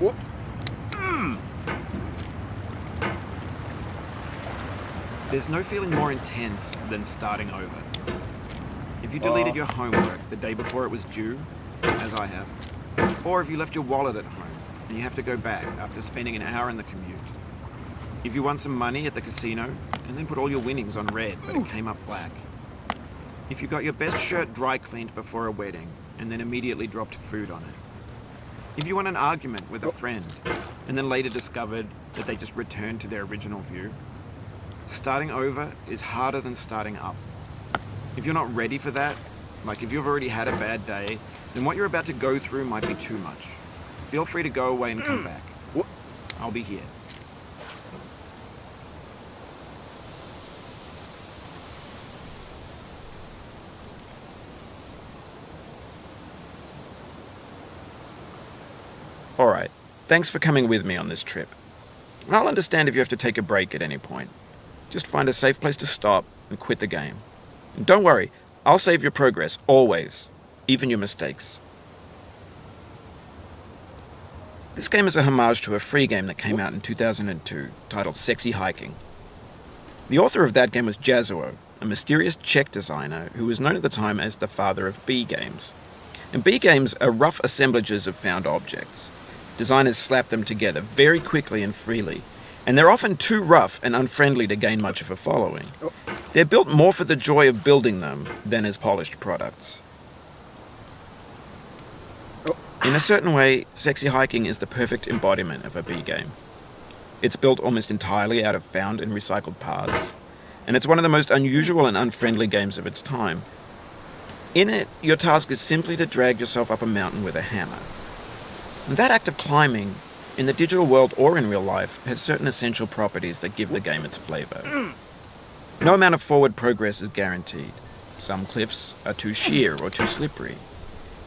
Whoop. There's no feeling more intense than starting over. If you deleted your homework the day before it was due, as I have, or if you left your wallet at home and you have to go back after spending an hour in the commute. If you won some money at the casino and then put all your winnings on red but it came up black. If you got your best shirt dry cleaned before a wedding and then immediately dropped food on it. If you won an argument with a friend and then later discovered that they just returned to their original view. Starting over is harder than starting up. If you're not ready for that, like if you've already had a bad day, then what you're about to go through might be too much. Feel free to go away and come back. I'll be here. Alright, thanks for coming with me on this trip. I'll understand if you have to take a break at any point. Just find a safe place to stop and quit the game. And don't worry, I'll save your progress, always, even your mistakes. This game is a homage to a free game that came out in 2002, titled Sexy Hiking. The author of that game was Jazuo, a mysterious Czech designer who was known at the time as the father of B games. And B games are rough assemblages of found objects. Designers slap them together very quickly and freely, and they're often too rough and unfriendly to gain much of a following. They're built more for the joy of building them than as polished products. In a certain way, Sexy Hiking is the perfect embodiment of a B game. It's built almost entirely out of found and recycled parts, and it's one of the most unusual and unfriendly games of its time. In it, your task is simply to drag yourself up a mountain with a hammer. And that act of climbing, in the digital world or in real life, has certain essential properties that give the game its flavor. No amount of forward progress is guaranteed. Some cliffs are too sheer or too slippery.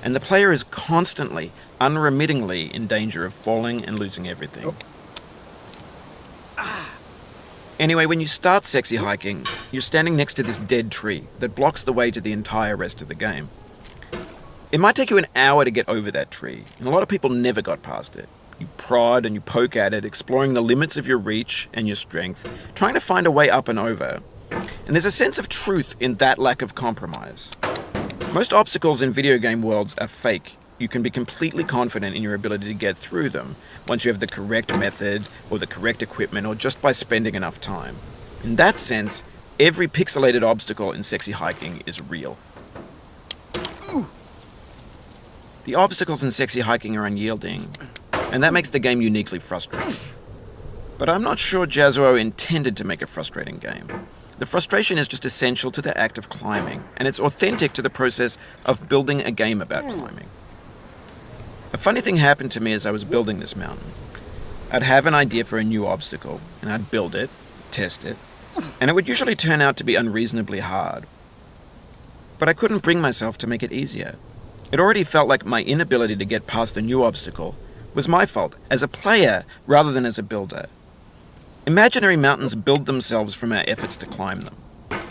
And the player is constantly, unremittingly in danger of falling and losing everything. Anyway, when you start Sexy Hiking, you're standing next to this dead tree that blocks the way to the entire rest of the game. It might take you an hour to get over that tree, and a lot of people never got past it. You prod and you poke at it, exploring the limits of your reach and your strength, trying to find a way up and over. And there's a sense of truth in that lack of compromise. Most obstacles in video game worlds are fake. You can be completely confident in your ability to get through them once you have the correct method or the correct equipment or just by spending enough time. In that sense, every pixelated obstacle in Sexy Hiking is real. The obstacles in Sexy Hiking are unyielding, and that makes the game uniquely frustrating. But I'm not sure Jazuo intended to make a frustrating game. The frustration is just essential to the act of climbing, and it's authentic to the process of building a game about climbing. A funny thing happened to me as I was building this mountain. I'd have an idea for a new obstacle, and I'd build it, test it, and it would usually turn out to be unreasonably hard. But I couldn't bring myself to make it easier. It already felt like my inability to get past the new obstacle was my fault, as a player rather than as a builder. Imaginary mountains build themselves from our efforts to climb them,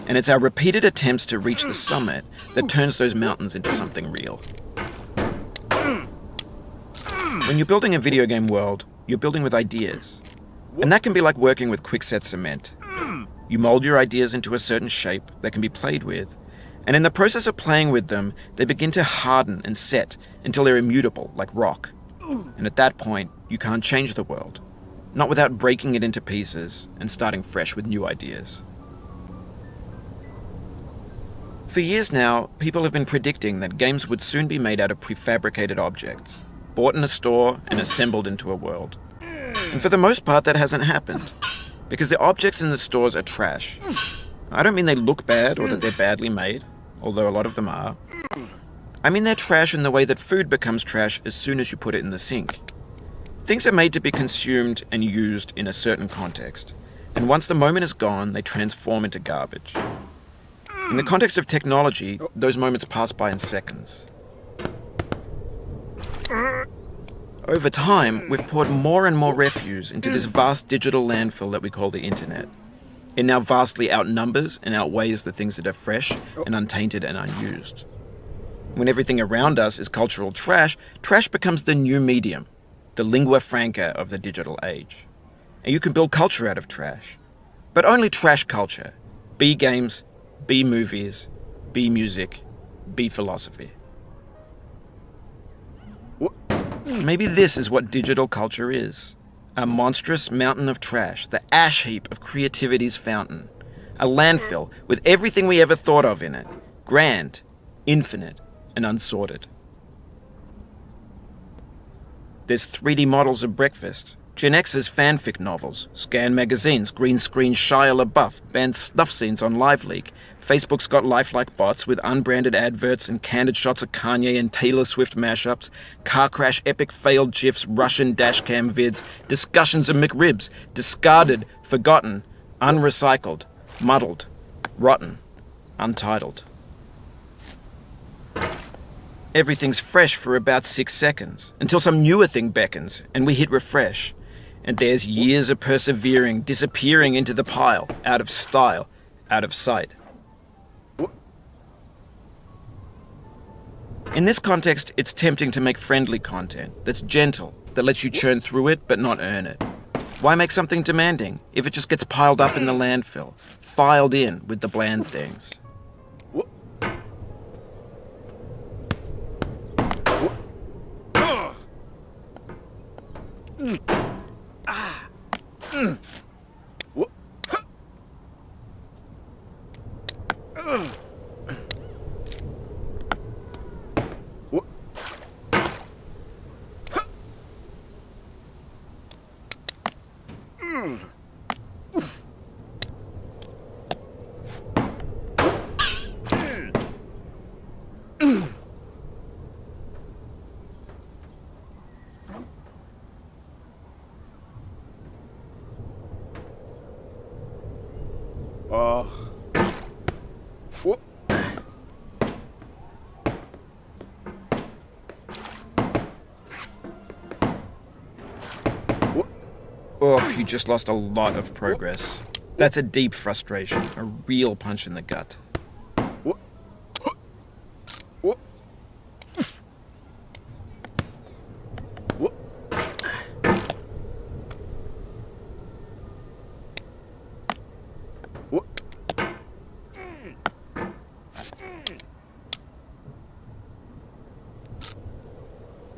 and it's our repeated attempts to reach the summit that turns those mountains into something real. When you're building a video game world, you're building with ideas, and that can be like working with quickset cement. You mold your ideas into a certain shape that can be played with, and in the process of playing with them, they begin to harden and set until they're immutable, like rock. And at that point, you can't change the world. Not without breaking it into pieces and starting fresh with new ideas. For years now, people have been predicting that games would soon be made out of prefabricated objects, bought in a store and assembled into a world. And for the most part, that hasn't happened, because the objects in the stores are trash. I don't mean they look bad or that they're badly made, although a lot of them are. I mean they're trash in the way that food becomes trash as soon as you put it in the sink. Things are made to be consumed and used in a certain context, and once the moment is gone, they transform into garbage. In the context of technology, those moments pass by in seconds. Over time, we've poured more and more refuse into this vast digital landfill that we call the internet. It now vastly outnumbers and outweighs the things that are fresh and untainted and unused. When everything around us is cultural trash, trash becomes the new medium. the lingua franca of the digital age. And you can build culture out of trash. But only trash culture. B games, B movies, B music, B philosophy. Maybe this is what digital culture is. A monstrous mountain of trash, the ash heap of creativity's fountain. A landfill with everything we ever thought of in it. Grand, infinite, and unsorted. There's 3D models of breakfast, Gen X's fanfic novels, scan magazines, green screen Shia LaBeouf, banned snuff scenes on LiveLeak. Facebook's got lifelike bots with unbranded adverts and candid shots of Kanye and Taylor Swift mashups, car crash epic failed GIFs, Russian dashcam vids, discussions of McRibs, discarded, forgotten, unrecycled, muddled, rotten, untitled. Everything's fresh for about 6 seconds, until some newer thing beckons, and we hit refresh. And there's years of persevering, disappearing into the pile, out of style, out of sight. In this context, it's tempting to make friendly content that's gentle, that lets you churn through it but not earn it. Why make something demanding if it just gets piled up in the landfill, filed in with the bland things? Oh, you just lost a lot of progress. That's a deep frustration, a real punch in the gut.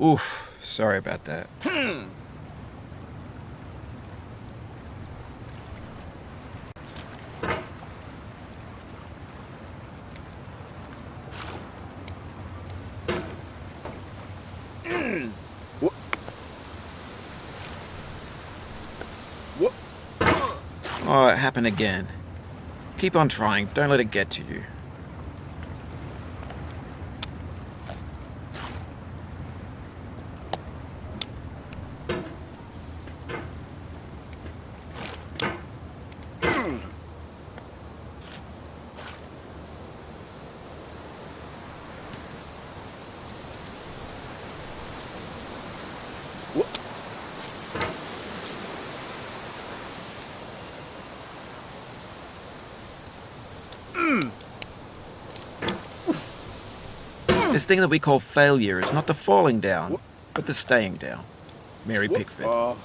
Oof, sorry about that. Oh, it happened again. Keep on trying, don't let it get to you. This thing that we call failure is not the falling down, but the staying down. Mary Pickford.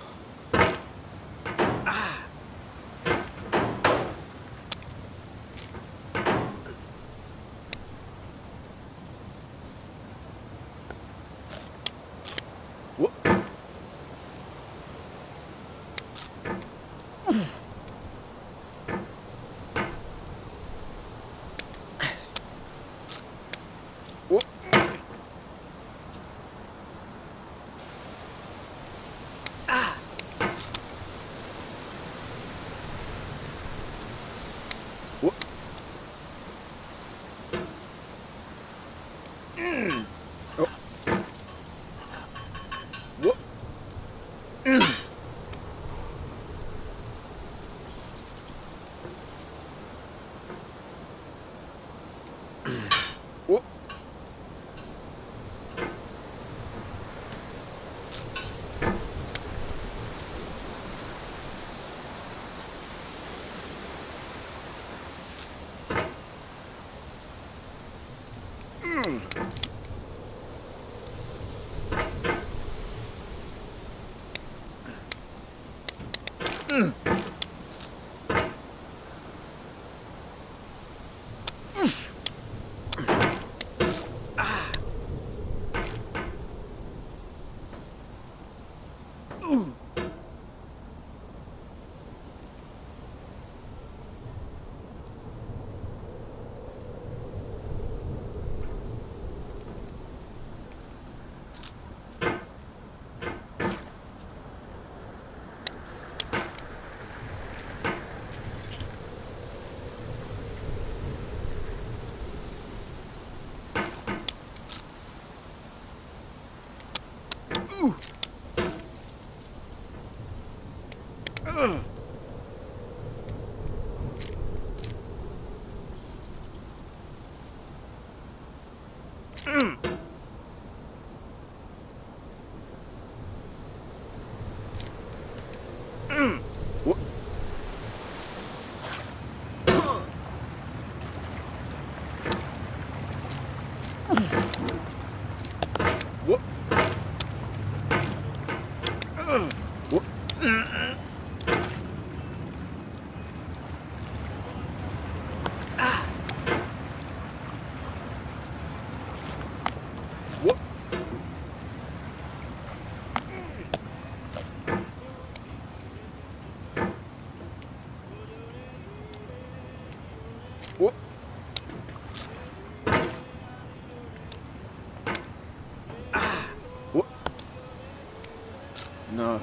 No.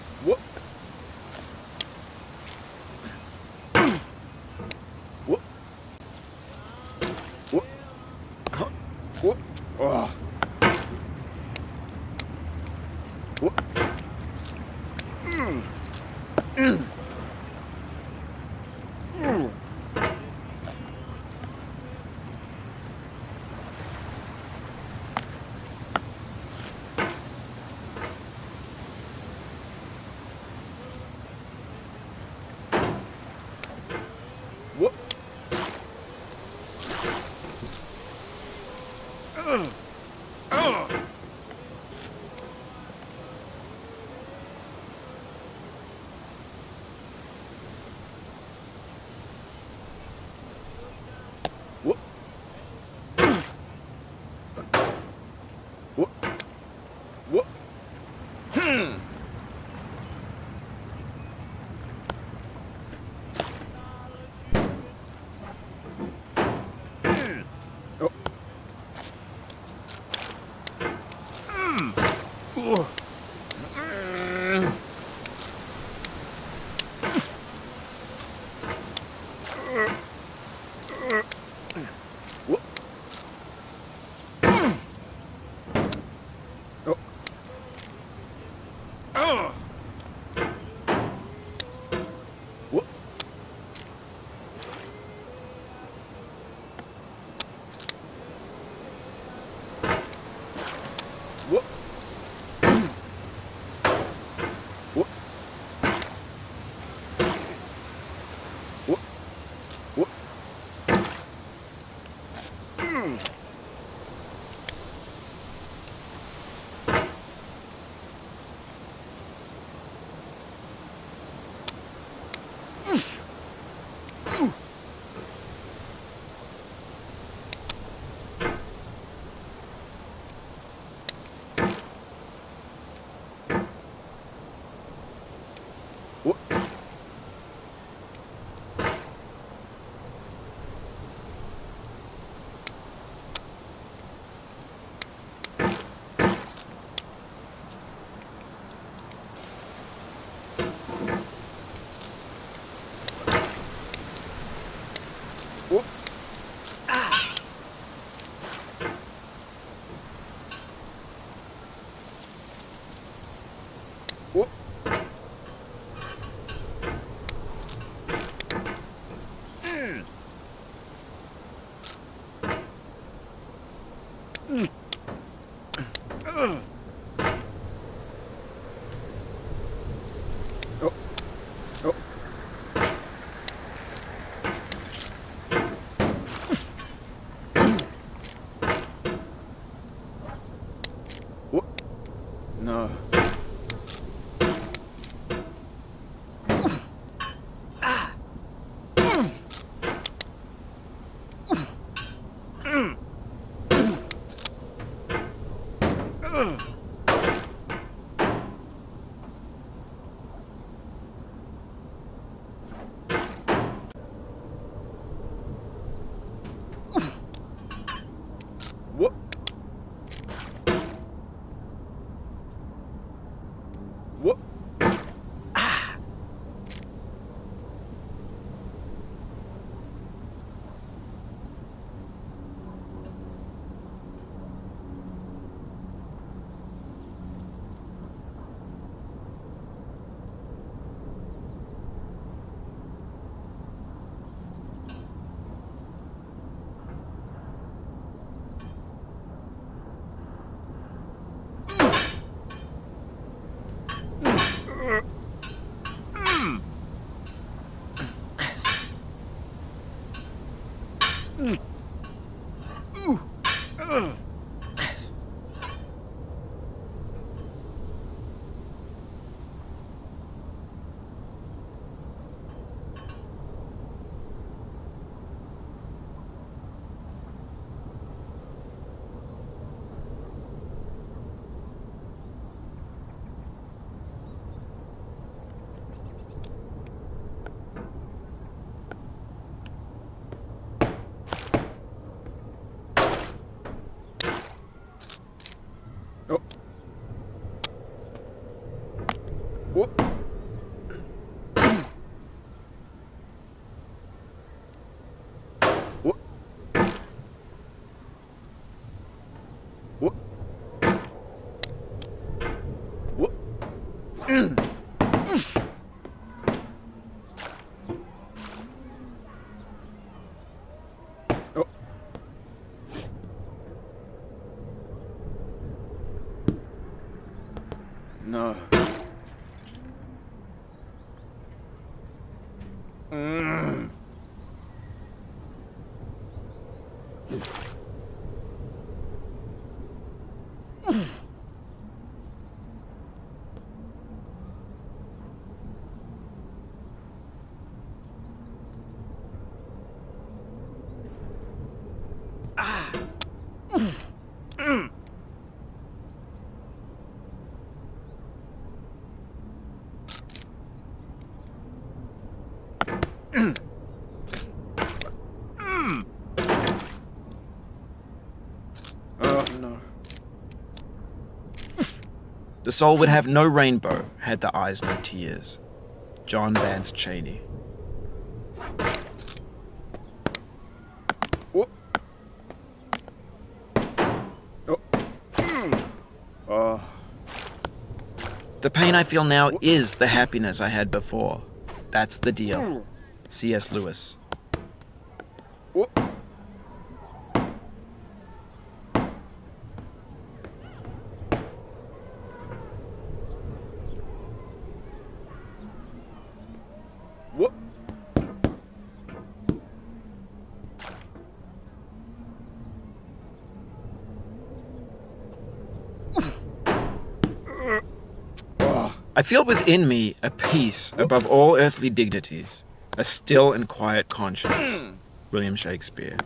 What? What? What? What? Huh? What? Oh. What? Mm. Mm. Mm. What? Uh. Uh. Oh. Whoop. Whoop. Whoop. Whoop. Oh. No. Oh, no. The soul would have no rainbow had the eyes no tears. John Vance Cheney. Whoop. Oh. Oh. The pain I feel now is the happiness I had before. That's the deal. C.S. Lewis. Whoop. Whoop. Oh. I feel within me a peace above all earthly dignities, a still and quiet conscience. William Shakespeare.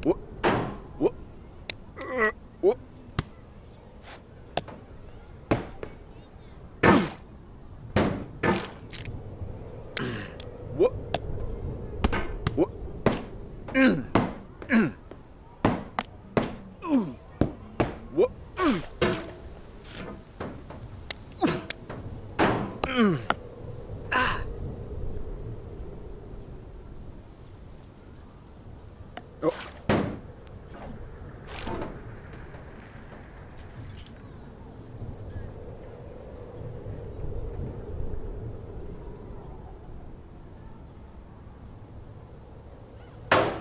Whoop. Whoop. Whoop. Whoop. Whoop. Whoop. Oh.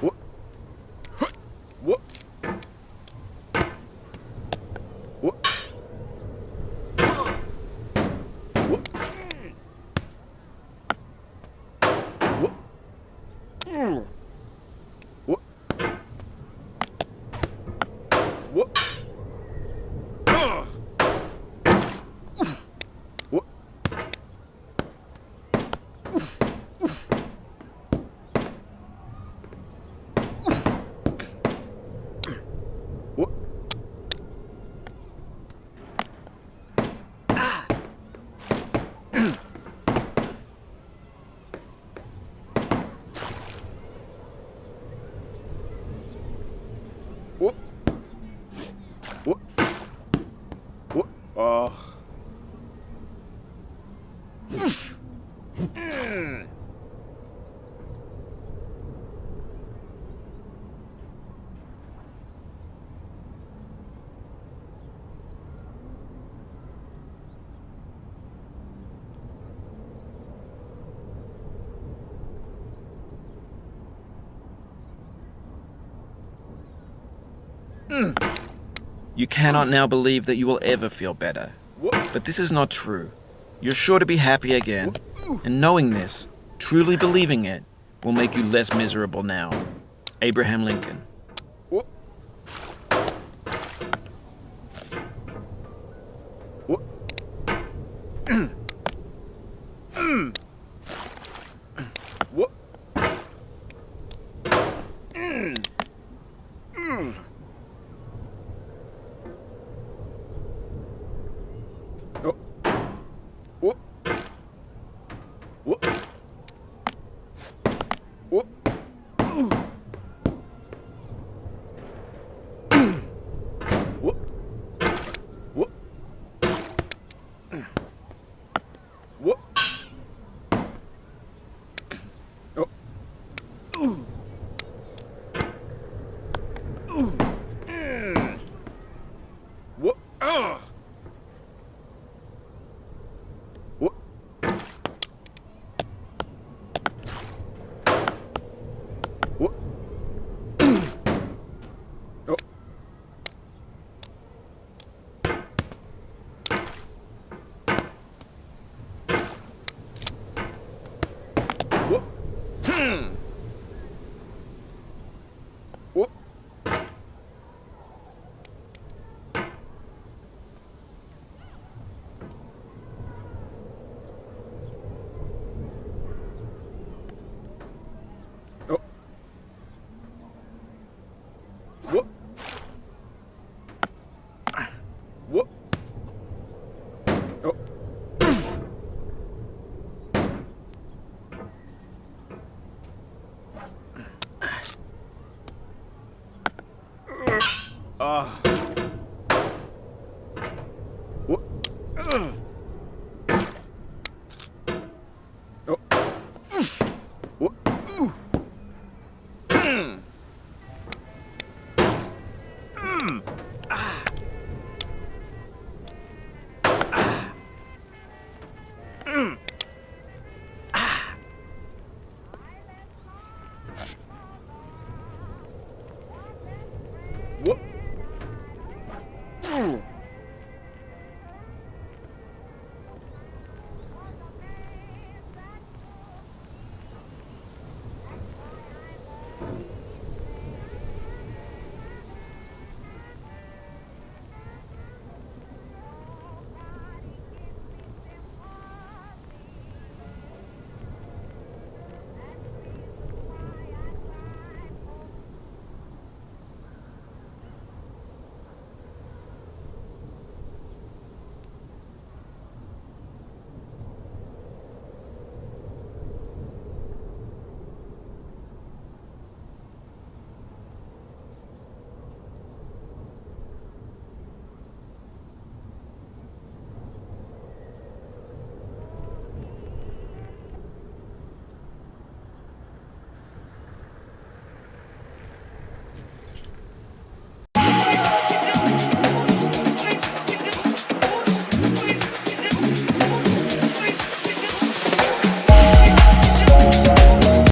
Whoop. Whoop. Whoop. Whoop. Whoop. Whoop. Whoop. Whoop. Whoop. Whoop. Whoop. Whoop. Oh. You cannot now believe that you will ever feel better. But this is not true. You're sure to be happy again. And knowing this, truly believing it, will make you less miserable now. Abraham Lincoln. What? What? What? Oh. What? What? What? What? What? What? Oh. What? What? What? Oh. What? What? Oh. What? What? Oh. Ah.